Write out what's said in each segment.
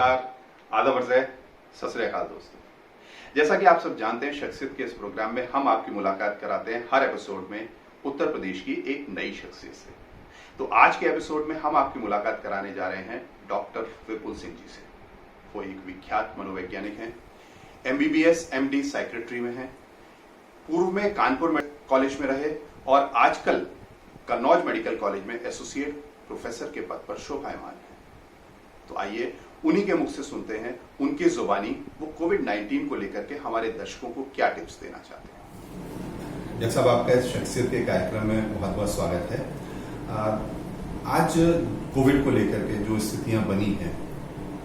नमस्कार, आदाब अर्ज़ है, सत श्री अकाल दोस्तों। जैसा कि आप सब जानते हैं, शख्सियत के इस प्रोग्राम में हम आपकी मुलाकात कराते हैं हर एपिसोड में उत्तर प्रदेश की एक नई शख्सियत से। तो आज के एपिसोड में हम आपकी मुलाकात कराने जा रहे हैं डॉक्टर विपुल सिंह जी से। वो एक विख्यात मनोवैज्ञानिक हैं, MBBS MD साइकेट्री में हैं, पूर्व में कानपुर कॉलेज में रहे और आजकल कन्नौज मेडिकल कॉलेज में एसोसिएट प्रोफेसर के पद पर शोभायमान है। तो आइए उन्हीं के मुख से सुनते हैं, उनकी जुबानी वो कोविड-19 को लेकर के हमारे दर्शकों को क्या टिप्स देना चाहते हैं। डॉक्टर साहब, आपका इस शख्सियत के कार्यक्रम में बहुत बहुत स्वागत है। आज कोविड को लेकर के जो स्थितियां बनी हैं,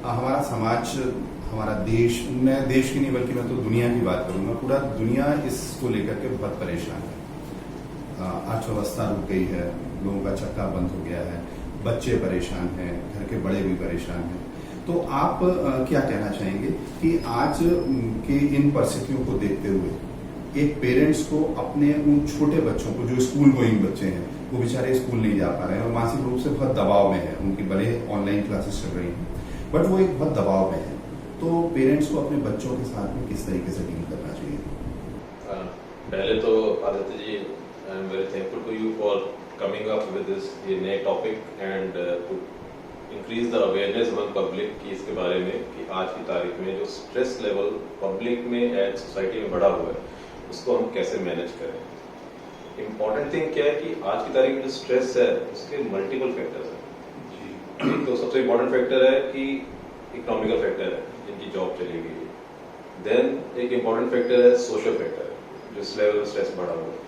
हमारा समाज, हमारा देश, मैं देश की नहीं बल्कि मैं तो दुनिया की बात करूंगा, पूरा दुनिया इसको लेकर के बहुत परेशान है। अर्थव्यवस्था रुक गई है, लोगों का चक्का बंद हो गया है, बच्चे परेशान हैं, घर के बड़े भी परेशान हैं। तो आप क्या कहना चाहेंगे कि आज के इन परिस्थितियों को देखते हुए एक पेरेंट्स को अपने उन छोटे बच्चों को, जो स्कूल गोइंग बच्चे हैं, वो बेचारे स्कूल नहीं जा पा रहे हैं और मानसिक रूप से बहुत दबाव में है, उनकी भले ऑनलाइन क्लासेस चल रही हैं बट वो एक बहुत दबाव में है, तो पेरेंट्स को अपने बच्चों के साथ में किस तरीके से डील करना चाहिए? पहले तो Aditya ji, I am very thankful to you for coming up with this नए topic and to increase the awareness among public की इसके बारे में कि आज की तारीख में जो स्ट्रेस लेवल पब्लिक में एंड सोसाइटी में बढ़ा हुआ है उसको हम कैसे मैनेज करें। इम्पोर्टेंट थिंग क्या है कि आज की तारीख में जो स्ट्रेस है उसके मल्टीपल फैक्टर्स हैं। एक तो सबसे इम्पोर्टेंट फैक्टर है कि इकोनॉमिकल फैक्टर है, जिनकी जॉब चली गई है। देन एक इम्पोर्टेंट फैक्टर है सोशल फैक्टर, जो इस लेवल में स्ट्रेस बढ़ा हुआ है।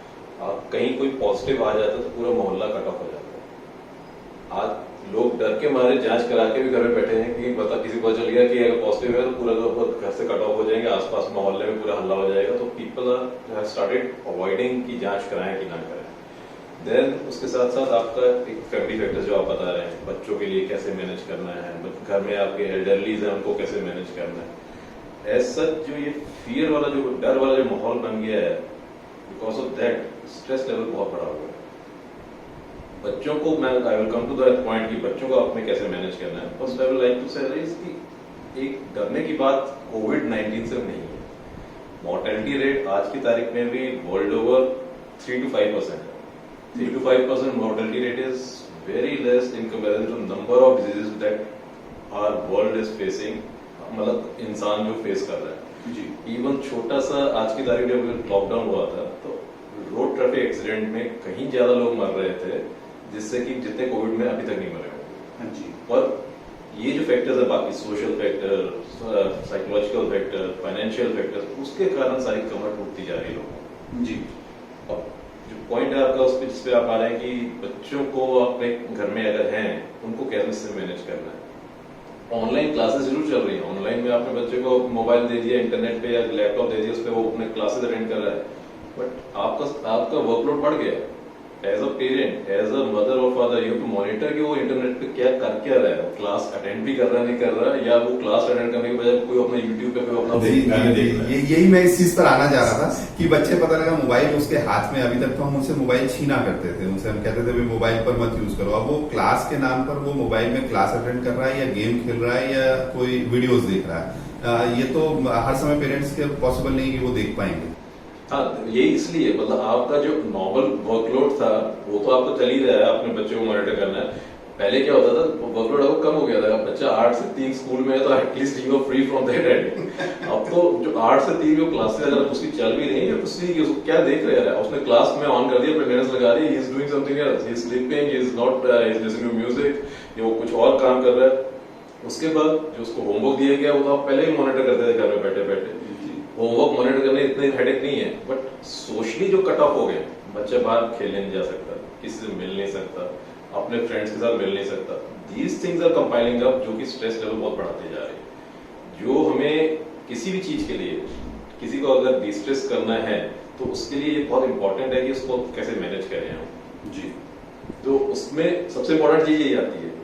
आप कहीं कोई पॉजिटिव आ जाता है तो पूरा मोहल्ला कट ऑफ हो जाता है। आज लोग डर के मारे जांच करा के भी घर में बैठे हैं कि किसी को चल गया कि अगर पॉजिटिव है तो पूरा घर से कट ऑफ हो जाएंगे, आसपास मोहल्ले में पूरा हल्ला हो जाएगा। तो पीपल आर स्टार्टेड अवॉइडिंग कि जांच कराएं कि ना कराएं। देन उसके साथ साथ आपका एक फैमिली फैक्टर जो आप बता रहे हैं, बच्चों के लिए कैसे मैनेज करना है, घर में आपके एल्डरलीज हैं उनको कैसे मैनेज करना है। एज सच जो ये फियर वाला, जो डर वाला जो माहौल बन गया है, because of that stress level बहुत बढ़ा हुआ है। बच्चों को मैं I will come to that point कि बच्चों को आपने कैसे मैनेज करना है। First I will like to say कि एक डरने की बात कोविड-19 से नहीं है। मॉर्टेलिटी रेट आज की तारीख में भी वर्ल्ड ओवर 3 to 5% है। 3 to 5% mortality rate is very less in comparison to number of diseases that our world is facing, मतलब इंसान जो फेस कर रहा है जी। इवन छोटा सा आज की तारीख में जब लॉकडाउन हुआ था तो रोड ट्रैफिक एक्सीडेंट में कहीं ज्यादा लोग मर रहे थे जिससे कि जितने कोविड में अभी तक नहीं मरे होंगे जी। और ये जो फैक्टर्स है, बाकी social factor, psychological factor, financial factor, उसके कारण सारी कमर टूटती जा रही है लोगों जी। अब जो पॉइंट है आपका उस पर जिसपे आप आ रहे हैं कि बच्चों को अपने घर में अगर हैं उनको कैसे मैनेज करना है। ऑनलाइन क्लासेस जरूर चल रही है। ऑनलाइन में आपने बच्चे को मोबाइल दे दिया, इंटरनेट पे या लैपटॉप दे दिया, उस पर वो अपने क्लासेस अटेंड कर रहा है, बट आपका वर्कलोड बढ़ गया। As a parent, as a mother और father, you have to monitor कि वो इंटरनेट पे क्या रहा है, क्लास अटेंड भी कर रहा है नहीं कर रहा, या वो क्लास अटेंड करने के बजाय कोई अपना यूट्यूब पे कोई अपना गाने देख रहा है। यही मैं इस चीज पर आना चाह रहा था कि बच्चे, पता लगा मोबाइल उसके हाथ में। अभी तक तो हम उनसे मोबाइल छीना करते थे, उनसे हम कहते थे मोबाइल पर मत यूज करो। अब वो क्लास के नाम पर वो मोबाइल में क्लास अटेंड कर रहा है या गेम खेल रहा है या कोई वीडियोज देख रहा है। ये तो हर समय पेरेंट्स के पॉसिबल नहीं कि वो देख पाएंगे। हाँ, ये इसलिए मतलब आपका जो नॉर्मल वर्कलोड था वो तो आपको चल ही रहा है, अपने बच्चों को मॉनिटर करना है। पहले क्या होता था, वर्कलोड आपको कम हो गया था, बच्चा 8 से 3 स्कूल में है तो at least you are free from that end. अब तो जो 8 से 3 जो क्लासेस अगर उसकी चल भी रही है, उसको क्या देख रहे हैं, उसने क्लास में ऑन कर दिया, अटेंडेंस लगा दी, he is doing something else, he is sleeping, he is not, he is listening to music, या वो कुछ और काम कर रहा है। उसके बाद जो उसको होमवर्क दिया गया वो तो आप पहले ही मॉनिटर करते थे घर में बैठे बैठे। होमवर्क मॉनिटर करने इतने हेडेक नहीं है, बट सोशली जो कट ऑफ हो गए, बच्चा बाहर खेलने नहीं जा सकता, किसी से मिल नहीं सकता, अपने फ्रेंड्स के साथ मिल नहीं सकता। These things are compiling up, जो कि स्ट्रेस लेवल बहुत बढ़ाते जा रहे हैं। जो हमें किसी भी चीज के लिए, किसी को अगर डिस्ट्रेस करना है तो उसके लिए ये बहुत इंपॉर्टेंट है कि उसको कैसे मैनेज करें हम जी। तो उसमें सबसे इंपॉर्टेंट चीज यही आती है,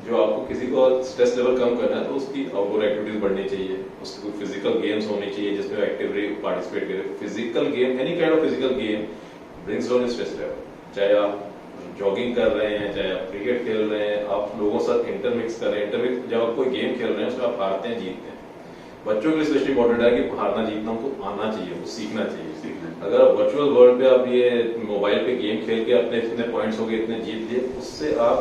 जो आपको किसी को स्ट्रेस लेवल कम करना है तो उसकी आउटडोर एक्टिविटीज बढ़नी चाहिए, उसकी कोई फिजिकल गेम्स होनी चाहिए जिसमें एक्टिवली पार्टिसिपेट करे। Physical game, any kind of physical game brings down stress level. चाहे आप जॉगिंग कर रहे हैं, चाहे आप क्रिकेट खेल रहे हैं, आप लोगों के साथ इंटरमिक्स कर रहे हैं। इंटरमिक्स जब आप कोई गेम खेल रहे हैं उसमें आप हारते हैं जीतते हैं। बच्चों के लिए स्पेशली इंपॉर्टेंट है कि हारना जीतना उनको आना चाहिए, वो सीखना चाहिए। अगर आप वर्चुअल वर्ल्ड पे आप ये मोबाइल पे गेम खेल के अपने इतने पॉइंट्स हो गए, इतने जीत लिए, उससे आप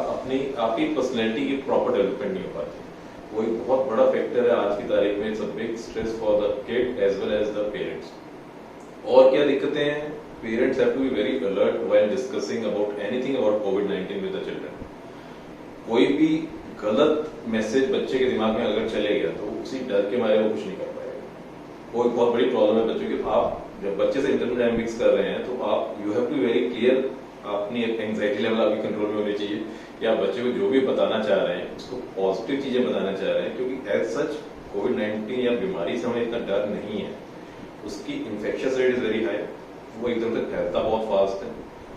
आपकी पर्सनैलिटी की प्रॉपर डेवलपमेंट नहीं हो पाती। वो एक बहुत बड़ा फैक्टर है आज की तारीख में। It's a big stress for the kid as well as the parents. और क्या दिक्कतें हैं? Parents have to be very alert when discussing about anything about कोविड-19 विद द चिल्ड्रन। कोई भी गलत मैसेज बच्चे के दिमाग में अगर चले गया तो उसी डर के मारे वो कुछ नहीं कर पाएगा। वो एक बहुत बड़ी प्रॉब्लम है बच्चों की। आप जब बच्चे से इंटरनेट मिक्स कर रहे हैं तो आप you have to be very clear, अपनी एंग्जाइटी लेवल आपकी कंट्रोल में होनी चाहिए कि आप बच्चे को जो भी बताना चाह रहे हैं उसको पॉजिटिव चीजें बताना चाह रहे हैं, क्योंकि एज सच कोविड-19 या बीमारी से हमें इतना डर नहीं है। उसकी infection rate is very high, वो एकदम से फैलता बहुत फास्ट है।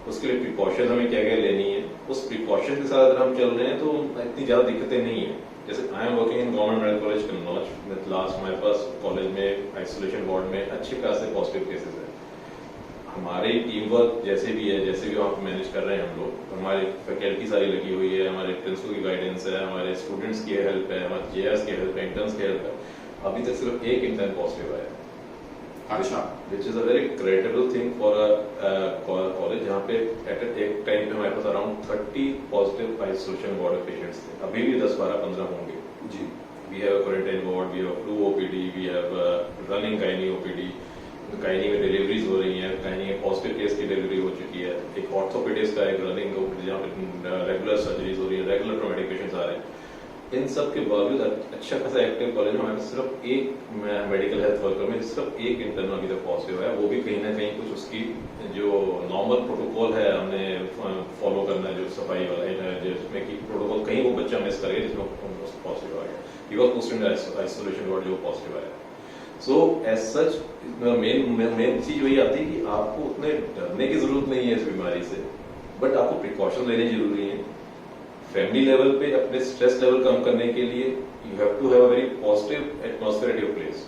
उसके लिए प्रिकॉशन हमें क्या क्या लेनी है, उस प्रिकॉशन के साथ अगर हम चल रहे हैं तो इतनी ज्यादा दिक्कतें नहीं है। जैसे I am working in government medical college Kannauj. Last हमारे पास कॉलेज में आइसोलेशन वार्ड में अच्छे खासे पॉजिटिव केसेस है। हमारी टीम वर्क जैसे भी है, जैसे भी वहाँ मैनेज कर रहे हैं हम लोग, हमारी फैकल्टी सारी लगी हुई है, हमारे प्रिंसिपल की गाइडेंस है, हमारे स्टूडेंट्स की हेल्प है, हमारे जेआरएस की हेल्प है, इंटर्न्स की हेल्प है। अभी तक सिर्फ एक इंटर्न पॉजिटिव आया है। अच्छा, which is a very creditable thing for a college जहाँ पे एट एक टाइम पे हमारे पास around 30 positive isolation ward patients थे। अभी भी 10, 12, 15 होंगे जी। We have a quarantine ward, we have flu OPD, we have running gynae OPD। gynae में डिलीवरीज हो रही हैं, gynae में पॉजिटिव केस की डिलीवरी हो चुकी है। एक ऑर्थोपेडिक्स का एक रनिंग OPD जहाँ पे रेगुलर सर्जरीज हो रही है, रेगुलर ट्रॉमेटिक पेशेंट्स आ रहे हैं। इन सब के बावजूद अच्छा खासा एक्टिव कॉलेज में हमारे पास सिर्फ एक मेडिकल हेल्थ वर्कर में सिर्फ एक इंटर्न अभी तक पॉजिटिव है। वो भी कहीं ना कहीं कुछ उसकी जो नॉर्मल प्रोटोकॉल है हमने फॉलो करना है, जो सफाई वाला है, जिसमें कि प्रोटोकॉल कहीं वो बच्चा मिस करेगा जिसमें पॉजिटिव आ गया। He was posted in isolation ward जो पॉजिटिव आया। So as such मेन चीज वही आती है कि आपको उतने डरने की जरूरत नहीं है इस बीमारी से, बट आपको प्रिकॉशन लेने जरूरी है। फैमिली लेवल पे अपने स्ट्रेस लेवल कम करने के लिए you have to have a very positive atmosphere at your place.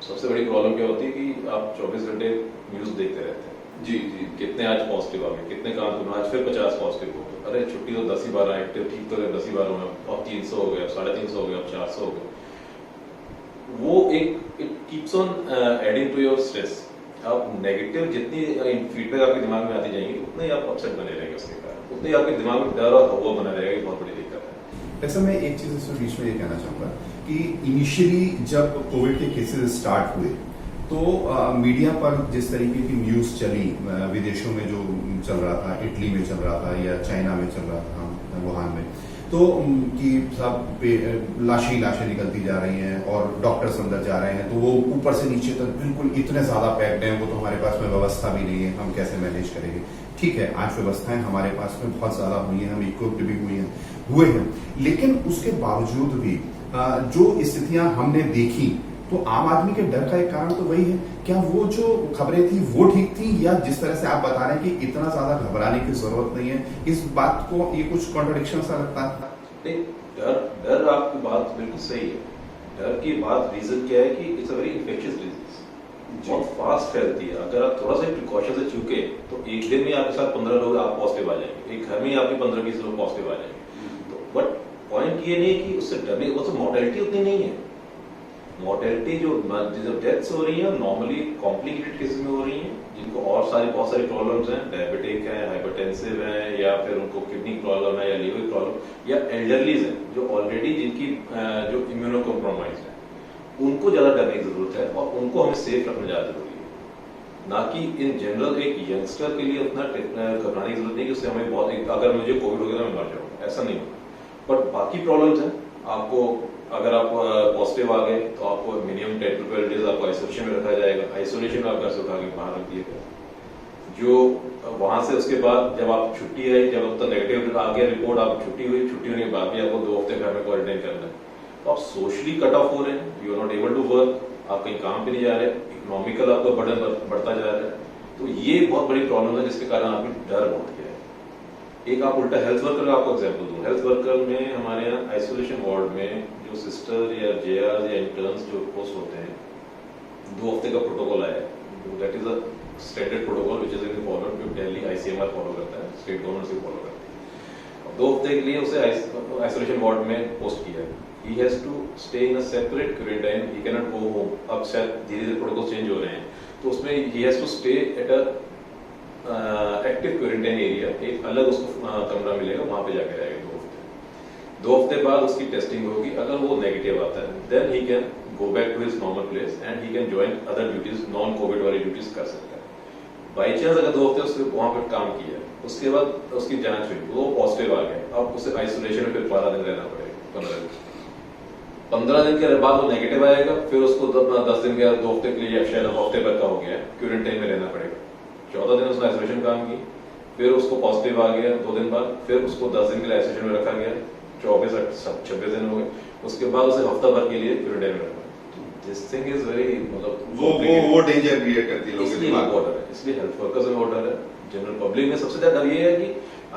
सबसे बड़ी प्रॉब्लम क्या होती है कि आप 24 घंटे न्यूज देखते रहते हैं। जी जी। कितने आज पॉजिटिव आ गए, कितने काम आज फिर 50 पॉजिटिव हो गए, अरे छुट्टी तो 10 ही 12 एक्टिव, ठीक तो 10 ही 12 हो, अब 300 हो गए, अब 350 हो गए, अब 400 हो गए। वो एक it keeps on adding to your stress. आप नेगेटिव जितनी फीडबैक आपके दिमाग में आती जाएंगी उतने ही आप अपसेट बने रहेंगे, उसके कारण उतने ही आपके दिमाग में डर और हवा बना रहेगा। ये बहुत बड़ी दिक्कत है। वैसे मैं एक चीज इसमें बीच में ये कहना चाहूंगा कि इनिशियली जब कोविड के केसेस स्टार्ट हुए तो मीडिया पर जिस तरीके की न्यूज चली, विदेशों में जो चल रहा था, इटली में चल रहा था या चाइना में चल रहा था, वुहान में, तो कि सब लाशें निकलती जा रही हैं और डॉक्टर्स अंदर जा रहे हैं, तो वो ऊपर से नीचे तक बिल्कुल इतने ज्यादा पैक्ड हैं, वो तो हमारे पास में व्यवस्था भी नहीं है, हम कैसे मैनेज करेंगे। ठीक है, आज व्यवस्थाएं हमारे पास में बहुत ज्यादा हुई हैं, हम इक्विप्ड भी हुए हैं, लेकिन उसके बावजूद भी जो स्थितियां हमने देखी तो आम आदमी के डर का एक कारण तो वही है। क्या वो जो खबरें थी वो ठीक थी, या जिस तरह से आप बता रहे हैं कि इतना ज्यादा घबराने की जरूरत नहीं है, इस बात को ये कुछ कॉन्ट्रडिक्शन सा लगता है? नहीं, डर आपकी बात बिल्कुल सही है। डर की बात रीजन क्या है कि it's a very infectious disease, बहुत फास्ट फैलती है। अगर आप थोड़ा सा प्रिकॉशन से चूके तो एक दिन में आपके साथ 15 लोग आप पॉजिटिव आ जाएंगे, एक घर में आपके 15-20 लोग पॉजिटिव आ जाएंगे। तो बट पॉइंट ये नहीं है कि उससे डरने, वो तो मोर्टेलिटी उतनी नहीं है। मोर्टेलिटी जो डेथ्स हो रही है नॉर्मली कॉम्प्लिकेटेड केसेस में हो रही हैं, जिनको और बहुत सारी प्रॉब्लम्स हैं, डायबिटिक है, हाइपरटेंसिव है, या फिर उनको किडनी प्रॉब्लम है या लीवर प्रॉब्लम, या एल्डरलीज है जो ऑलरेडी जिनकी जो इम्यूनो कॉम्प्रोमाइज है, उनको ज्यादा डरने की जरूरत है और उनको हमें सेफ रखना ज्यादा जरूरी है। ना कि इन जनरल एक यंगस्टर के लिए उतना घबराने की जरूरत नहीं कि उससे हमें बहुत, अगर मुझे कोविड हो गया मैं मर जाऊंगा, ऐसा नहीं होगा। बट बाकी प्रॉब्लम्स हैं, आपको अगर आप पॉजिटिव आ गए तो आपको मिनिमम 10 to 12 डेज आपको आइसोलेशन में रखा जाएगा। आइसोलेशन में आप घर से उठा के बाहर रख दिए गए। जो वहां से उसके बाद जब आप छुट्टी आई, जब अब तक नेगेटिव आ गया रिपोर्ट, आप छुट्टी हुई, छुट्टी होने के बाद भी आपको 2 हफ्ते घर में क्वारंटाइन करना है, तो आप सोशली कट ऑफ हो रहे हैं, you are not able to work, आप कहीं काम पे नहीं जा रहे, इकोनॉमिकल आपका बर्डन बढ़ता जा रहा है। तो ये बहुत बड़ी प्रॉब्लम है जिसके कारण आपकी डर बहुत गया है। एक आप उल्टा हेल्थ वर्कर का आपको एग्जाम्पल दूं, हेल्थ वर्कर में हमारे यहाँ आइसोलेशन वार्ड में जो सिस्टर या जेआर या इंटर्न्स जो पोस्ट होते हैं, 2 हफ्ते का प्रोटोकॉल आया है, that is standard protocol which is in follow, जो दिल्ली आईसीएमआर फॉलो करता है, स्टेट गवर्नमेंट से फॉलो करती है। 2 हफ्ते के लिए उसे आइसोलेशन वार्ड में पोस्ट किया है। He has to stay in a separate quarantine. He cannot go home. अब शायद धीरे-धीरे प्रोटोकॉल चेंज हो रहे हैं, तो उसमें he has to stay at a active quarantine area, एक अलग उसको कमरा मिलेगा, वहां पे जाके रहेगा 2 हफ्ते। 2 हफ्ते बाद उसकी टेस्टिंग होगी, अगर वो नेगेटिव आता है then he can go back to his normal place and he can join other duties, non covid वाली ड्यूटीज कर सकता है। बाई चांस अगर 2 हफ्ते उसने वहां पर काम किया, उसके बाद उसकी जांच हुई, वो पॉजिटिव आ गया, अब उसे आइसोलेशन में फिर 12 दिन रहना पड़ेगा। 15 दिन के बाद वो नेगेटिव आएगा, फिर उसको 10 दिन के 2 हफ्ते के लिए, शायद हफ्ते भर का हो गया, क्वारंटाइन में रहना पड़ेगा। 14 दिन उसने आइसोलेशन काम की, फिर उसको पॉजिटिव आ गया 2 दिन बाद, फिर उसको 10 दिन के लिए आइसोलेशन में रखा गया, 24-26 दिन हो गए, उसके बाद उसे हफ्ता भर के लिए क्वारंटाइन में रखा। दिस थिंग इज वेरी, मतलब वो डेंजर क्रिएट करती है लोगों के दिमाग में। ऑर्डर है, इसलिए हेल्थ वर्कर्स में ऑर्डर है। जनरल पब्लिक में सबसे ज्यादा डर ये है कि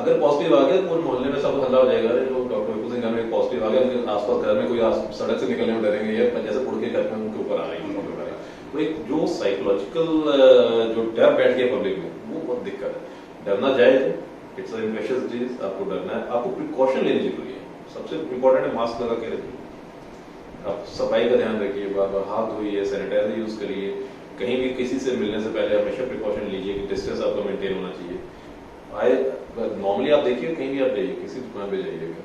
अगर पॉजिटिव आ गया तो मोहल्ले में सब हल्ला हो जाएगा, अरे लोग डॉक्टर विपुल सिंह घर में पॉजिटिव आ गया, उनके आसपास घर में कोई सड़क से निकलने में डरेंगे, या जैसे उड़ के घर में उनके ऊपर आ रही है। तो एक जो साइकोलॉजिकल जो डर बैठ गया पब्लिक में, वो बहुत दिक्कत है। डरना जायज है, इट्स अ इन्फेक्शियस डिजीज, आपको डरना है, आपको प्रिकॉशन लेनी जरूरी है। सबसे इंपॉर्टेंट है मास्क लगा के रखिए, आप सफाई का ध्यान रखिए, बार-बार हाथ धोइए, सैनिटाइजर यूज करिए, कहीं भी किसी से मिलने से पहले हमेशा प्रिकॉशन लीजिए कि डिस्टेंस आपका मेंटेन होना चाहिए। नॉर्मली आप देखिए, कहीं भी आप जाइए, किसी दुकान पे जाइएगा,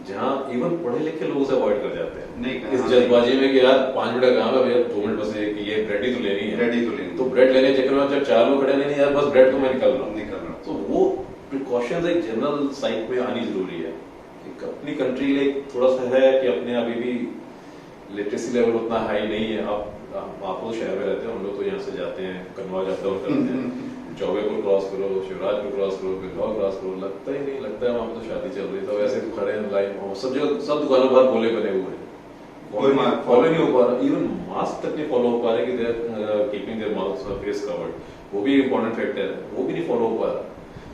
जहाँ इवन पढ़े लिखे लोग उसे अवॉइड कर जाते हैं, नहीं इस जल्दबाजी में कि यार 5 मिनट का काम है भैया, 2 मिनट बस ये ब्रेड ही तो लेनी है, तो ब्रेड लेने के चक्कर में जब 4 लोग खड़े, नहीं यार बस ब्रेड तो मैं निकल रहा हूँ। तो वो प्रिकॉशंस एक जनरल साइट में आनी जरूरी है। अपनी कंट्री लिए थोड़ा सा है कि अपने अभी भी लिटरेसी लेवल उतना हाई नहीं है। आप तो शहर में रहते हैं, हम लोग तो यहाँ से जाते हैं, कन्नौज अप डाउन करते हैं, चौबे को क्रॉस करो, शिवराज को क्रॉस करो, बिरगांव क्रॉस करो, लगता ही नहीं, लगता है वहां पर तो शादी चल रही, तो वैसे खड़े हैं लाइन, सब जगह सब दुकानों पर बोले बने हुए हैं, फॉलो नहीं हो पा रहा, इवन मास्क तक नहीं फॉलो हो पा रहे कि they are keeping their mouth और फेस कवर्ड, वो भी इंपॉर्टेंट फैक्टर है, वो भी नहीं फॉलो हो पा रहा।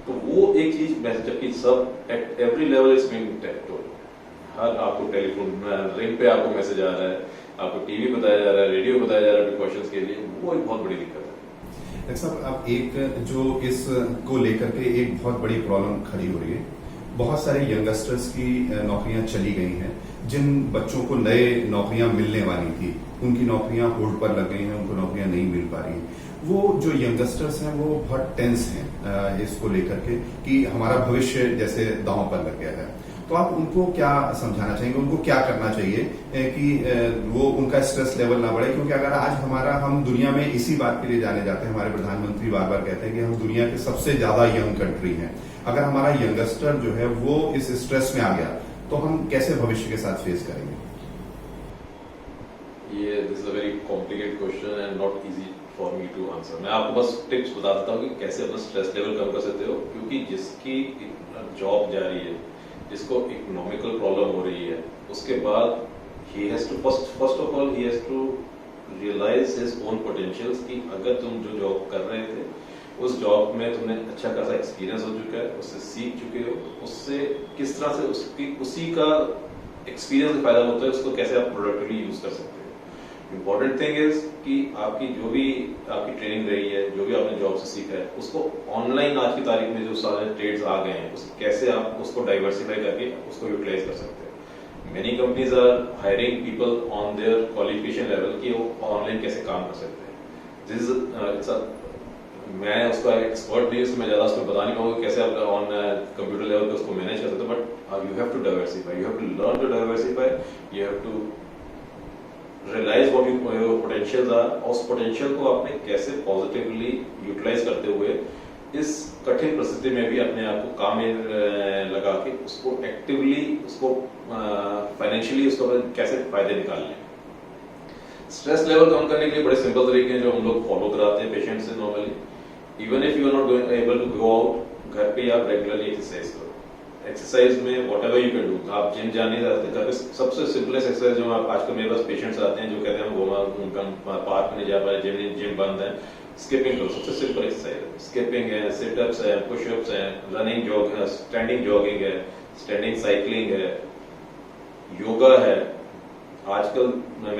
तो वो एक चीज, जबकि सब at every level is being told, हर आपको टेलीफोन रिंग पे आपको मैसेज आ रहा है, आपको टीवी बताया जा रहा है, रेडियो बताया जा रहा है प्रिकॉशंस के लिए, वो एक बहुत बड़ी दिक्कत है। डॉक्टर साहब, अब एक जो इस को लेकर के एक बहुत बड़ी प्रॉब्लम खड़ी हो रही है, बहुत सारे यंगस्टर्स की नौकरियां चली गई हैं, जिन बच्चों को नए नौकरियां मिलने वाली थी उनकी नौकरियां होल्ड पर लग गई हैं, उनको नौकरियां नहीं मिल पा रही। वो जो यंगस्टर्स हैं वो बहुत टेंस हैं इसको लेकर के कि हमारा भविष्य जैसे दांव पर लग गया है। तो आप उनको क्या समझाना चाहेंगे, उनको क्या करना चाहिए कि वो उनका स्ट्रेस लेवल ना बढ़े? क्योंकि अगर आज हम दुनिया में इसी बात के लिए जाने जाते हैं, हमारे प्रधानमंत्री बार बार कहते हैं कि हम दुनिया के सबसे ज्यादा यंग कंट्री हैं। अगर हमारा यंगस्टर जो है वो इस स्ट्रेस में आ गया तो हम कैसे भविष्य के साथ फेस करेंगे? ये this is a very complicated question and not easy for me to answer. मैं आपको बस टिप्स बता देता हूँ कि कैसे अपना स्ट्रेस लेवल कम कर सकते हो, क्योंकि जिसकी जॉब जा रही है, जिसको इकोनॉमिकल प्रॉब्लम हो रही है, उसके बाद he has to first of all he has to realise his own potentials कि अगर तुम जो जॉब कर रहे थे उस जॉब में तुमने अच्छा खासा एक्सपीरियंस हो चुका है, उससे सीख चुके हो, उससे किस तरह से उसी का एक्सपीरियंस फायदा होता है, उसको कैसे आप प्रोडक्टिवली यूज कर सकते हो। इम्पोर्टेंट थिंग इज कि आपकी जो भी आपकी ट्रेनिंग रही है, जो भी आपने जॉब से सीखा है, उसको ऑनलाइन आज की तारीख में जो सारे ट्रेड्स आ गए हैं, कैसे आप उसको डाइवर्सिफाई करके उसको यूटिलाइज कर सकते हैं। Many companies are hiring people on their qualification level कि वो ऑनलाइन कैसे काम कर सकते हैं। दिस इज मैं उसका एक्सपर्ट नहीं, मैं ज्यादा उसको बता नहीं पाऊंगा कैसे आप ऑन कंप्यूटर लेवल पे उसको मैनेज कर सकते हो, but you have to diversify, you have to learn to diversify, you have to realise what your potentials are, और उस पोटेंशियल को आपने कैसे पॉजिटिवली यूटिलाइज करते हुए इस कठिन परिस्थिति में भी अपने आप को काम में लगा के उसको एक्टिवली, उसको फाइनेंशियली उसको कैसे फायदे निकालने। स्ट्रेस लेवल कम करने के लिए बड़े सिंपल तरीके हैं जो हम लोग फॉलो कराते हैं पेशेंट से normally. Even if you are not able to go out, घर पे आप रेगुलरली एक्सरसाइज करो। एक्सरसाइज में whatever you can do, आप जिम जाने जाते घर पे सबसे सिंपलेस्ट एक्सरसाइज जो आप आजकल मेरे पास पेशेंट्स आते हैं जो कहते हैं हम पार्क में नहीं जा पा रहे, जिम बंद है, स्किपिंग करो, सबसे सिंपल एक्सरसाइज है। स्किपिंग है, सिटअप्स है, पुशअप्स है, रनिंग जॉग है, स्टैंडिंग जॉगिंग है, स्टैंडिंग साइकिलिंग है, योगा है। आजकल मैं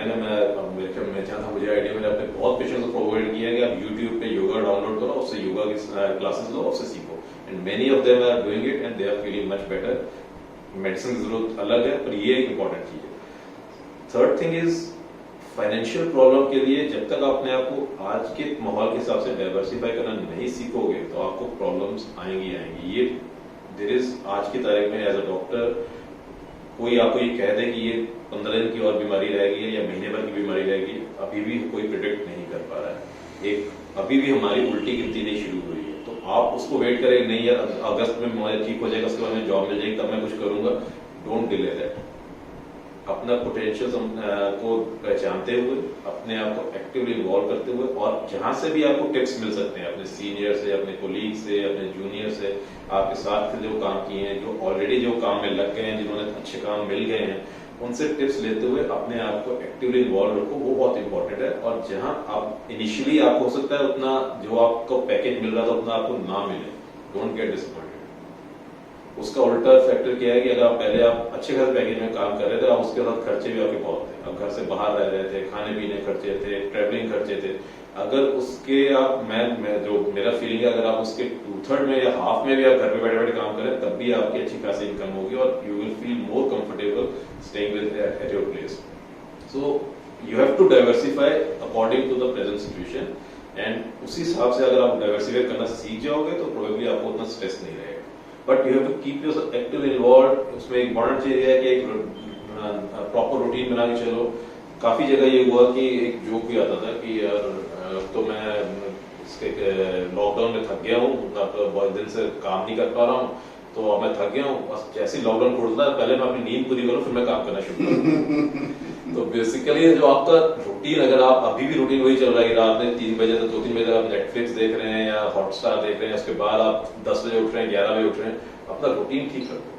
जहाँ था मुझे आइडिया, मैंने अपने बहुत पेशेंट्स को प्रोवाइड किया है कि आप यूट्यूब पे योगा डाउनलोड करो, उससे योगा की क्लासेस लो, उससे सीखो, and many of them are doing it and they are feeling much better. Medicine की जरूरत अलग है, पर ये एक इंपॉर्टेंट चीज है। Third thing is financial problem के लिए जब तक अपने आप को आज के माहौल के हिसाब से डाइवर्सिफाई करना नहीं सीखोगे तो आपको प्रॉब्लम्स आएंगी। ये देयर इज आज की तारीख में एज अ डॉक्टर कोई आपको ये कह दे कि ये 15 दिन की और बीमारी रहेगी या महीने भर की बीमारी रहेगी, अभी भी कोई प्रिडिक्ट नहीं कर पा रहा है। अभी भी हमारी उल्टी गिनती नहीं शुरू हुई है, तो आप उसको वेट करें नहीं यार अगस्त में मुझे ठीक हो जाएगा, उसके बाद में जॉब मिल जाएगी तब मैं कुछ करूंगा। Don't delay that. अपना पोटेंशियल को पहचानते हुए अपने आप को एक्टिवली इन्वॉल्व करते हुए, और जहां से भी आपको टिप्स मिल सकते हैं अपने सीनियर से, अपने कोलीग से, अपने जूनियर से, आपके साथ जो काम किए हैं, जो ऑलरेडी जो काम में लग गए हैं, जिन्होंने अच्छे काम मिल गए हैं, उनसे टिप्स लेते हुए अपने आप को एक्टिवली इन्वॉल्व रखो। वो बहुत इंपॉर्टेंट है। और जहां आप इनिशियली आपको हो सकता है उतना जो आपको पैकेज मिल रहा था उतना आपको ना मिले, डोंट गेट डिसअपॉइंटेड। उसका उल्टा फैक्टर क्या है कि अगर आप पहले आप अच्छे खासे पैकेज में काम कर रहे थे, आप उसके साथ खर्चे भी आपके बहुत थे, आप घर से बाहर रह रहे थे, खाने पीने खर्चे थे, ट्रैवलिंग खर्चे थे, अगर उसके आप मैं जो मेरा फीलिंग है, अगर आप उसके 2/3 में या हाफ में भी आप घर पे बैठे बैठे काम करें तब भी आपकी अच्छी खासी इनकम होगी और you will feel more comfortable staying with at your place. So you have to diversify according to the present situation, and उसी हिसाब से अगर आप डाइवर्सिफाई करना सीख जाओगे तो प्रोबेबली आपको उतना स्ट्रेस नहीं रहेगा। But you have to keep yourself actively involve. उसमें एक इंपॉर्टेंट चीज है कि एक प्रॉपर रूटीन बना के चलो। काफी जगह ये हुआ कि एक जोक भी आता था कि यार तो मैं लॉकडाउन में थक गया हूँ, बहुत दिन से काम नहीं कर पा रहा हूँ, तो अब मैं थक गया हूँ, बस जैसे ही लॉकडाउन खुलता है पहले मैं अपनी नींद पूरी करूँ फिर मैं काम करना शुरू करूँ। तो बेसिकली जो आपका रूटीन, अगर आप अभी भी रूटीन वही चल रहा है, रात में 3 बजे तक 2-3 बजे तक आप नेटफ्लिक्स देख रहे हैं या हॉटस्टार देख रहे हैं, उसके बाद आप 10 बजे उठ रहे हैं, 11 बजे उठ रहे हैं, अपना रूटीन ठीक कर दो,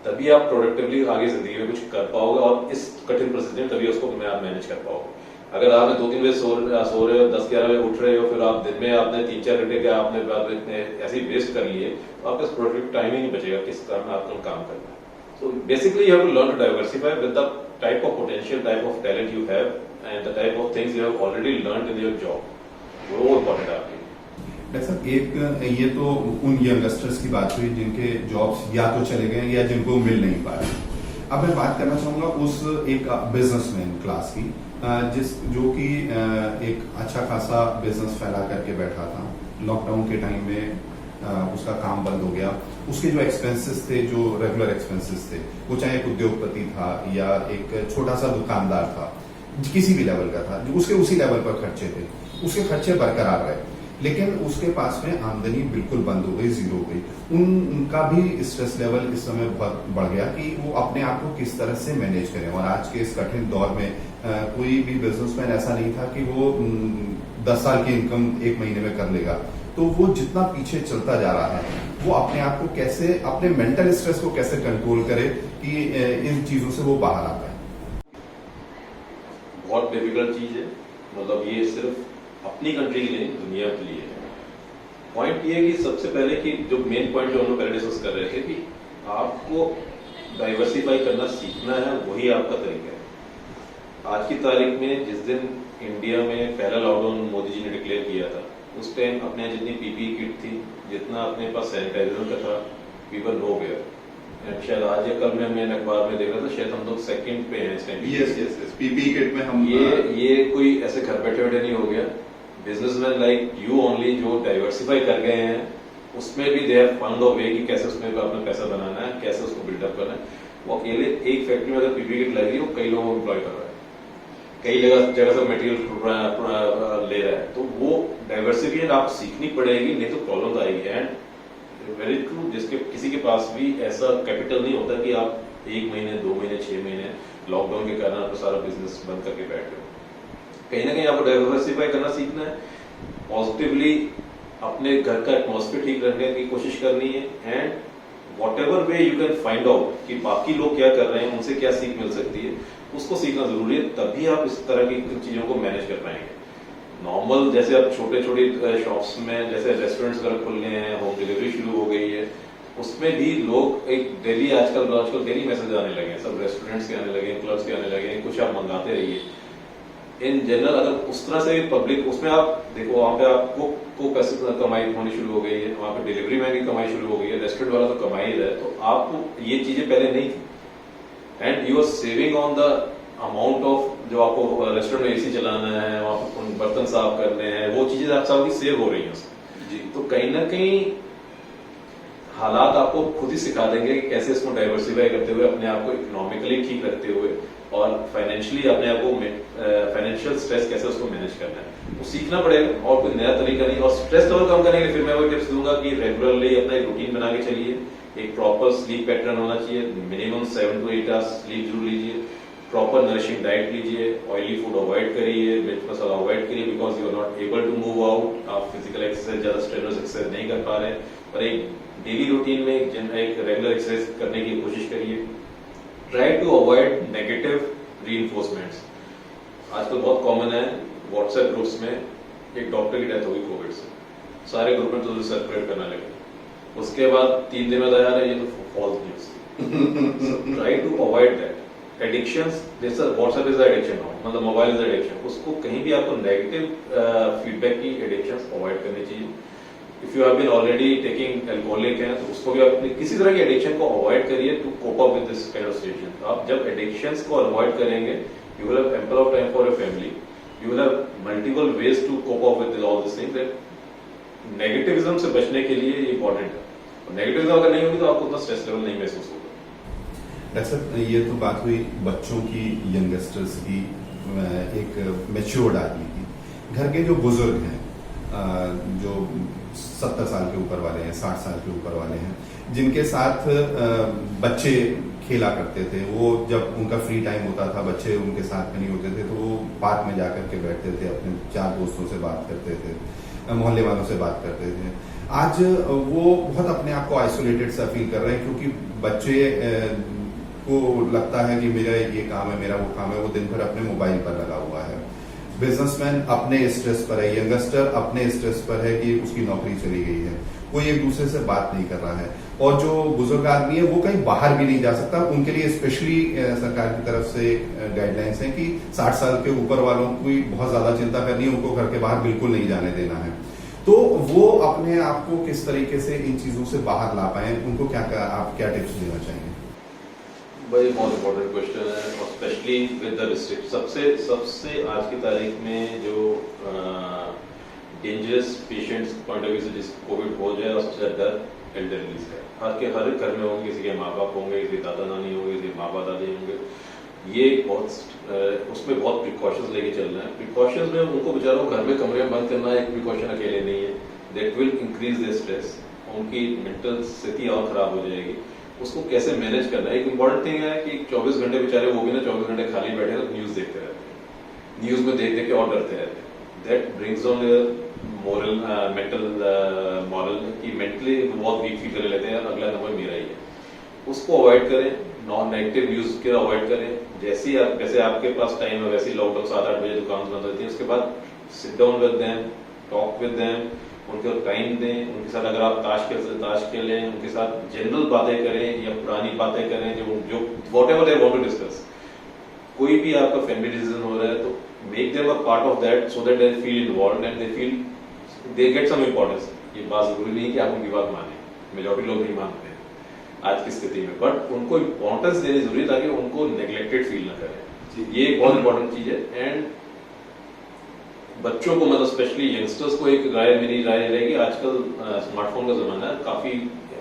तभी आप प्रोडक्टिवली आगे जिंदगी में कुछ कर पाओगे और इस कठिन परिस्थिति में तभी उसको आप मैनेज कर पाओगे। अगर आपने 2-3 बजे सो रहे हो, 10-11 बजे उठ रहे हो, फिर आप दिन में आपने 3-4 घंटे के आपने इतने ऐसे ही वेस्ट कर लिए, तो आपका प्रोडक्टिव टाइम ही नहीं बचेगा किस काम में आपको काम करना है। So basically you have to learn to diversify with the type of potential, type of talent you have and the type of things you have already learned in your job. वो इंपॉर्टेंट है आपके। Sir एक ये तो उन youngsters की बात हुई जिनके जॉब्स या तो चले गए या जिनको मिल नहीं पा रहे। अब मैं बात करना चाहूंगा उस एक बिजनेसमैन क्लास की जो कि एक अच्छा खासा बिजनेस फैला करके बैठा था। लॉकडाउन के टाइम में उसका काम बंद हो गया। उसके जो एक्सपेंसेस थे, जो रेगुलर एक्सपेंसेस थे, वो चाहे एक उद्योगपति था या एक छोटा सा दुकानदार था, किसी भी लेवल का था, जो उसके उसी लेवल पर खर्चे थे, उसके खर्चे बरकरार रहे, लेकिन उसके पास में आमदनी बिल्कुल बंद हो गई, जीरो हो गई। उनका भी स्ट्रेस लेवल इस समय बहुत बढ़ गया कि वो अपने आप को किस तरह से मैनेज करें। और आज के इस कठिन दौर में कोई भी बिजनेसमैन ऐसा नहीं था कि वो 10 साल की इनकम 1 महीने में कर लेगा। तो वो जितना पीछे चलता जा रहा है, वो अपने आप को कैसे, अपने मेंटल स्ट्रेस को कैसे कंट्रोल करे कि इन चीजों से वो बाहर आ पाए। बहुत डिफिकल्ट चीज है, मतलब ये सिर्फ अपनी कंट्री के लिए नहीं, दुनिया के लिए है। पॉइंट ये है कि सबसे पहले कि जो मेन पॉइंट जो हम लोग पहले डिस्कस कर रहे थे कि आपको डाइवर्सिफाई करना सीखना है, वही आपका तरीका है। आज की तारीख में जिस दिन इंडिया में पहला लॉकडाउन मोदी जी ने डिक्लेयर किया था, उस टाइम अपने यहाँ जितनी पीपीई किट थी, जितना अपने पास सैनिटाइजर का था, वी वर नो वेयर। शायद आज या कल में मैंने अखबार में देखा था, शायद हम लोग सेकंड पे हैं इस टाइम। यस पीपीई किट में हम ये कोई ऐसे घर बैठे बैठे नहीं हो गया। बिजनेसमैन लाइक यू ओनली जो डाइवर्सिफाई कर गए हैं, उसमें भी दे हैव फाउंड अ वे कि कैसे उसमें अपना पैसा बनाना है, कैसे उसको बिल्डअप करना है। वो अकेले एक फैक्ट्री में अगर पीपीई किट लगी, वो कई लोगों को एम्प्लॉय कर रहा है, कई जगह से मटेरियल ले रहा है। तो वो डाइवर्सिफिकेशन आपको सीखनी पड़ेगी, नहीं तो प्रॉब्लम आएगी। एंड वेरी ट्रू, जिसके किसी के पास भी ऐसा कैपिटल नहीं होता कि आप 1 महीने 2 महीने 6 महीने लॉकडाउन के कारण आपका सारा बिजनेस बंद करके बैठ रहे हो। कहीं ना कहीं आपको डाइवर्सिफाई करना सीखना है, पॉजिटिवली अपने घर का एटमॉस्फेयर ठीक रखने की कोशिश करनी है, and whatever way you can find out कि बाकी लोग क्या कर रहे हैं, उनसे क्या सीख मिल सकती है, उसको सीखना जरूरी है। तभी आप इस तरह की चीजों को मैनेज कर पाएंगे। नॉर्मल जैसे आप छोटे छोटे शॉप्स में, जैसे रेस्टोरेंट्स अगर खुल गए हैं, होम डिलीवरी शुरू हो गई है, उसमें भी लोग एक डेली आजकल डेली मैसेज आने लगे हैं, सब रेस्टोरेंट्स के आने लगे हैं, क्लब्स के आने लगे हैं, कुछ आप मंगाते रहिए। इन जनरल अगर उस तरह से पब्लिक उसमें आप देखो, वहां पे आपको को पैसे कमाई होनी शुरू हो गई है, वहां पे डिलीवरी मैन की कमाई शुरू हो गई है, रेस्टोरेंट वाला तो कमाई रहा है, तो आपको ये चीजें पहले नहीं थी। And you are saving on the amount of जो आपको रेस्टोरेंट में एसी चलाना है, वहां पर बर्तन साफ करने हैं, वो चीजें आप सबकी सेव हो रही हैं उसमें जी। तो कहीं ना कहीं हालात आपको खुद ही सिखा देंगे कि कैसे इसको डाइवर्सिफाई करते हुए अपने आप को इकोनॉमिकली ठीक रखते हुए और फाइनेंशियली अपने आप को फाइनेंशियल स्ट्रेस कैसे उसको मैनेज करना है, वो सीखना पड़ेगा और कोई नया तरीका नहीं। और स्ट्रेस लेवल कम करने के लिए फिर मैं वही टिप्स दूंगा कि रेगुलरली अपना एक रूटीन बना के चलिए, एक प्रॉपर स्लीप पैटर्न होना चाहिए, मिनिमम 7 to 8 आवर्स स्लीप जरूर लीजिए, प्रॉपर नरिशिंग डाइट लीजिए, ऑयली फूड अवॉइड करिए, मिर्च मसाला अवॉइड करिए, because you are not able to move out, आप फिजिकल एक्सरसाइज ज्यादा स्ट्रेनर्स एक्सरसाइज नहीं कर पा रहे, और एक डेली रूटीन में एक रेगुलर एक्सरसाइज करने की कोशिश करिए। Try to avoid negative reinforcements. आजकल बहुत कॉमन है व्हाट्सएप ग्रुप्स में, एक डॉक्टर की डेथ होगी कोविड से, सारे ग्रुप में तो सर्कुलेट करने लगे, उसके बाद 3 दिन में यार ये तो false news. Try to avoid that. Addictions, जैसे व्हाट्सएप इज एडिक्शन हो, मतलब मोबाइल इज एडिक्शन, उसको कहीं भी आपको नेगेटिव फीडबैक की एडिक्शंस अवॉइड करनी चाहिए। If you have been already taking alcoholic है तो उसको भी अपने किसी तरह की एडिक्शन को अवॉइड करिए to cope up with this kind of situation. आप जब एडिक्शंस को अवॉइड करेंगे, you will have ample of time for your family, you will have multiple ways to cope up with all this things. That negativism से बचने के लिए ये important है, और नेगेटिविज्म अगर नहीं होगी तो आपको उतना स्ट्रेस लेवल नहीं महसूस होगा। डॉक्टर, ये तो बात हुई बच्चों की, यंगस्टर्स की, एक मैच्योर्ड आदमी की। घर के जो बुजुर्ग हैं, जो 70 साल के ऊपर वाले हैं, 60 साल के ऊपर वाले हैं, जिनके साथ बच्चे खेला करते थे, वो जब उनका फ्री टाइम होता था, बच्चे उनके साथ में नहीं होते थे, तो वो पार्क में जाकर के बैठते थे, अपने 4 दोस्तों से बात करते थे, मोहल्ले वालों से बात करते थे। आज वो बहुत अपने आप को आइसोलेटेड सा फील कर रहे हैं, क्योंकि बच्चे को लगता है कि मेरा ये काम है, मेरा वो काम है, वो दिन भर अपने मोबाइल पर लगा हुआ है। बिजनेसमैन अपने स्ट्रेस पर है, यंगस्टर अपने स्ट्रेस पर है कि उसकी नौकरी चली गई है, कोई एक दूसरे से बात नहीं कर रहा है, और जो बुजुर्ग आदमी है वो कहीं बाहर भी नहीं जा सकता। उनके लिए स्पेशली सरकार की तरफ से गाइडलाइंस है कि 60 साल के ऊपर वालों की बहुत ज्यादा चिंता करनी है, उनको घर के बाहर बिल्कुल नहीं जाने देना है। तो वो अपने आप को किस तरीके से इन चीजों से बाहर ला पाए, उनको आप क्या टिप्स देना चाहेंगे? वेरी बहुत इंपॉर्टेंट क्वेश्चन है, और स्पेशली विद द रिस्ट्रिक्ट। सबसे आज की तारीख में जो dangerous patients point of view से जिस कोविड हो जाए, और सबसे ज्यादा एल्डरलीज है। हर घर में होंगे, किसी के माँ बाप होंगे, किसी दादा नानी होंगे, किसी माँ बाप दादी होंगे। ये बहुत उसमें बहुत प्रिकॉशंस लेके चलना है। प्रिकॉशंस में उनको बेचारों घर में कमरे में बंद करना एक प्रिकॉशन अकेले नहीं है, that will increase the stress, उनकी मेंटल स्थिति और खराब हो जाएगी। उसको कैसे मैनेज करना है, एक इंपॉर्टेंट थिंग है कि 24 घंटे बेचारे वो भी ना 24 घंटे खाली बैठे तो न्यूज देखते रहते हैं, न्यूज में देख देख के और डरते रहते हैं। That brings on moral mental moral की मेंटली बहुत वीक फील करने लेते हैं, अगला नंबर मेरा ही है। उसको अवॉइड करें, नॉन नेगेटिव न्यूज के अवॉइड करें। जैसे आपके पास टाइम है, वैसे लॉकडाउन 7-8 बजे दुकान बंद होती है, उसके बाद sit down with them, talk with them, उनको टाइम दें, उनके साथ अगर आप ताश खेलें, उनके साथ जनरल बातें करें या पुरानी बातें करें, जो whatever they want to discuss. कोई भी आपका फैमिली डिसीजन हो रहा है तो make them a part of that, so that they feel involved and they get some importance. ये बात जरूरी नहीं कि आप उनकी बात माने, मेजॉरिटी लोग नहीं मानते हैं आज की स्थिति में, बट उनको इंपॉर्टेंस देनी जरूरी है ताकि उनको नेग्लेक्टेड फील ना करें। ये एक बहुत इंपॉर्टेंट चीज है। एंड बच्चों को, मतलब स्पेशली यंगस्टर्स को एक मेरी राय रहेगी, आजकल स्मार्टफोन का जमाना है, काफी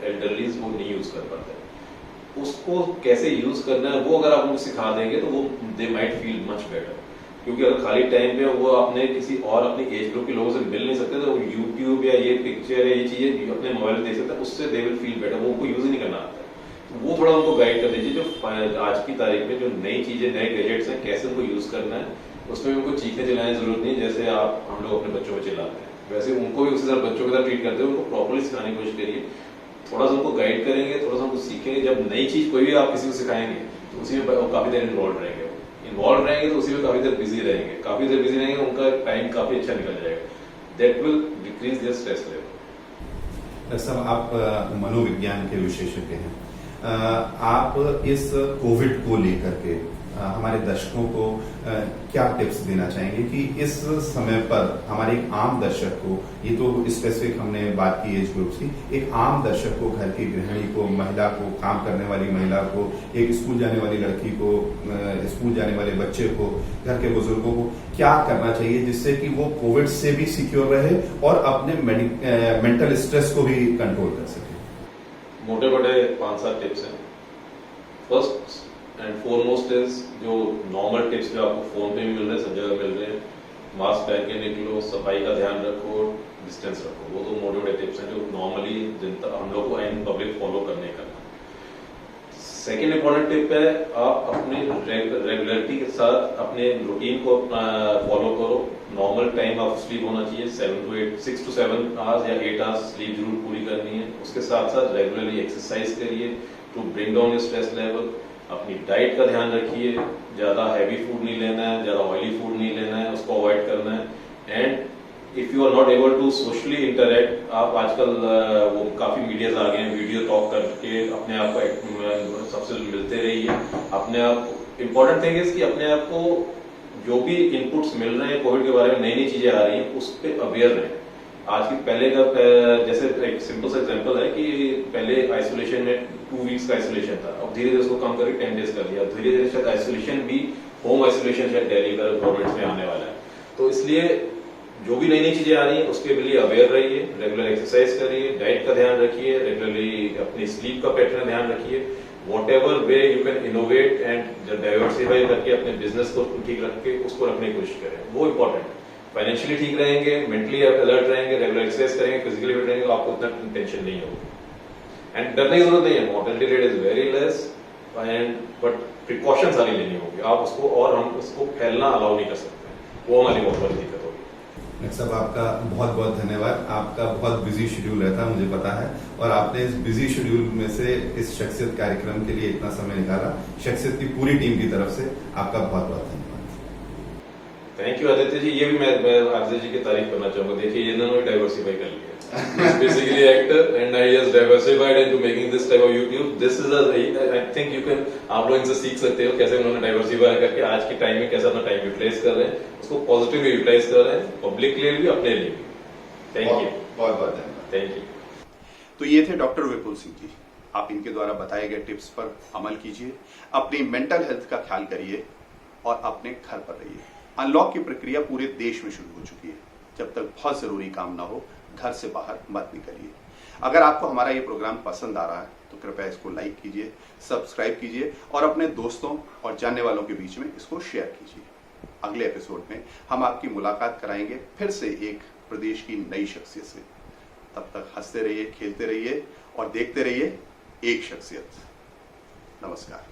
एल्डरलीज वो नहीं यूज कर पाते, उसको कैसे यूज करना है वो अगर आप उनको सिखा देंगे तो वो they might feel much better. क्योंकि अगर खाली टाइम पे वो अपने किसी और अपनी एज ग्रुप के लोगों से मिल नहीं सकते, तो यूट्यूब या ये पिक्चर या ये चीजें अपने मोबाइल देख सकते हैं, उससे दे विल फील बेटर। वो उनको यूज ही नहीं करना आता है, वो थोड़ा उनको गाइड कर दीजिए। जो आज की तारीख में जो नई चीजें, नए गैजेट्स हैं, कैसे उनको यूज करना है, उसमें उनको चीखने चिल्लाने की जरूरत नहीं। जैसे हम लोग अपने बच्चों को चिल्लाते हैं, वैसे उनको भी उसी तरह बच्चों की तरह ट्रीट करते हैं, उनको प्रॉपर्ली सिखाने की कोशिश करिए। थोड़ा सा उनको गाइड करेंगे, थोड़ा सा उनको सीखेंगे। जब नई चीज कोई भी आप किसी को सिखाएंगे तो उसी में काफी देर इन्वॉल्व रहेंगे तो उसी में काफी देर बिजी रहेंगे, उनका टाइम काफी अच्छा निकल जाएगा। That will decrease there stress level. Doctor साहब, आप मनोविज्ञान के विशेषज्ञ हैं। आप इस कोविड को लेकर के हमारे दर्शकों को क्या टिप्स देना चाहेंगे कि इस समय पर हमारे एक आम दर्शक को, ये तो स्पेसिफिक हमने बात की एज ग्रुप्स की, एक आम दर्शक को, घर की गृहिणी को, महिला को, काम करने वाली महिला को, एक स्कूल जाने वाली लड़की को, स्कूल जाने वाले बच्चे को, घर के बुजुर्गों को क्या करना चाहिए जिससे कि वो कोविड से भी सिक्योर रहे और अपने मेंटल स्ट्रेस को भी कंट्रोल कर सके? मोटे मोटे 5-7 टिप्स हैं। फर्स्ट एंड फॉरमोस्ट इज जो नॉर्मल टिप्स जो आपको फोन पे भी मिल रहे हैं, सब जगह मिल रहे हैं। मास्क पहन के निकलो, सफाई का ध्यान रखो, डिस्टेंस रखो। वो तो मोटे मोटे टिप्स हैं जो नॉर्मली जनता हम लोग को इन पब्लिक फॉलो करने का। सेकेंड इंपॉर्टेंट टिप है, आप अपनी रेगुलरिटी के साथ अपने रूटीन को फॉलो करो। नॉर्मल टाइम आप स्लीप होना चाहिए 6 to 7 आवर्स या 8 आवर्स स्लीप जरूर पूरी करनी है। उसके साथ साथ रेगुलरली एक्सरसाइज करिए to bring down your stress level. अपनी डाइट का ध्यान रखिए, ज्यादा हैवी फूड नहीं लेना है, ज्यादा ऑयली फूड नहीं लेना है, उसको अवॉइड करना है। And if you are not able to socially interact, आप आजकल वो काफी मीडियाज आ गए हैं, वीडियो टॉक करके अपने आप को सबसे मिलते रहिए। अपने आप इंपॉर्टेंट थिंग इज कि अपने आप को जो भी इनपुट्स मिल रहे हैं कोविड के बारे में, नई नई चीजें आ रही हैं, उस पर अवेयर रहें। आज की पहले का जैसे एक सिंपल सा एग्जांपल है कि पहले आइसोलेशन में 2 वीक्स का आइसोलेशन था, अब धीरे धीरे उसको कम करके 10 डेज कर दिया। धीरे धीरे शायद आइसोलेशन भी होम आइसोलेशन शायद दिल्ली का गवर्नमेंट में आने वाला है। तो इसलिए जो भी नई नई चीजें आ रही हैं उसके लिए अवेयर रहिए, रेगुलर एक्सरसाइज करिए, डाइट का ध्यान रखिए, रेगुलरली अपनी स्लीप का पैटर्न ध्यान रखिए। whatever way you can innovate and diversify करके अपने बिजनेस को ठीक रख के उसको रखने की कोशिश करें, वो इंपॉर्टेंट है। फाइनेंशियली ठीक रहेंगे, मेंटली अलर्ट रहेंगे, रेगुलर एक्सरसाइज करेंगे, फिजिकली फिट रहेंगे, तो आपको उतना टेंशन नहीं होगी। एंड डरने की जरूरत नहीं है, mortality rate is very less and but precautions सारी लेनी होगी आप उसको, और हम उसको फैलना अलाउ नहीं कर सकते, वो हमारी बहुत बड़ी दिक्कत होगी। डॉक्टर साहब, आपका बहुत बहुत धन्यवाद। आपका बहुत बिजी शेड्यूल रहता है, मुझे पता है, और आपने इस बिजी शेड्यूल में से इस शख्सियत कार्यक्रम के लिए इतना समय निकाला। शख्सियत की पूरी टीम की तरफ से आपका बहुत बहुत धन्यवाद। Thank you Aditya ji. ये भी मैं आदित्य जी की तारीफ करना चाहूंगा। देखिए इन्होंने डाइवर्सिफाई कर लिया, basically actor and I has diversified into making this type of YouTube. This is I think you can, आप लोग इनसे सीख सकते हो कैसे उन्होंने डाइवर्सिफाई करके आज की टाइम में कैसे अपना टाइम यूटिलाइज कर रहे हैं, उसको पॉजिटिवली यूटिलाइज कर रहे हैं, पब्लिक के लिए भी, अपने लिए भी। थैंक यू, बहुत बहुत धन्यवाद। Thank you. तो ये थे डॉक्टर विपुल सिंह जी। आप इनके द्वारा बताए गए टिप्स पर अमल कीजिए, अपनी मेंटल हेल्थ का ख्याल करिए और अपने घर पर रहिए। अनलॉक की प्रक्रिया पूरे देश में शुरू हो चुकी है। जब तक बहुत जरूरी काम ना हो, घर से बाहर मत निकलिए। अगर आपको हमारा ये प्रोग्राम पसंद आ रहा है तो कृपया इसको लाइक कीजिए, सब्सक्राइब कीजिए और अपने दोस्तों और जानने वालों के बीच में इसको शेयर कीजिए। अगले एपिसोड में हम आपकी मुलाकात कराएंगे फिर से एक प्रदेश की नई शख्सियत से। तब तक हंसते रहिए, खेलते रहिए और देखते रहिए एक शख्सियत। नमस्कार।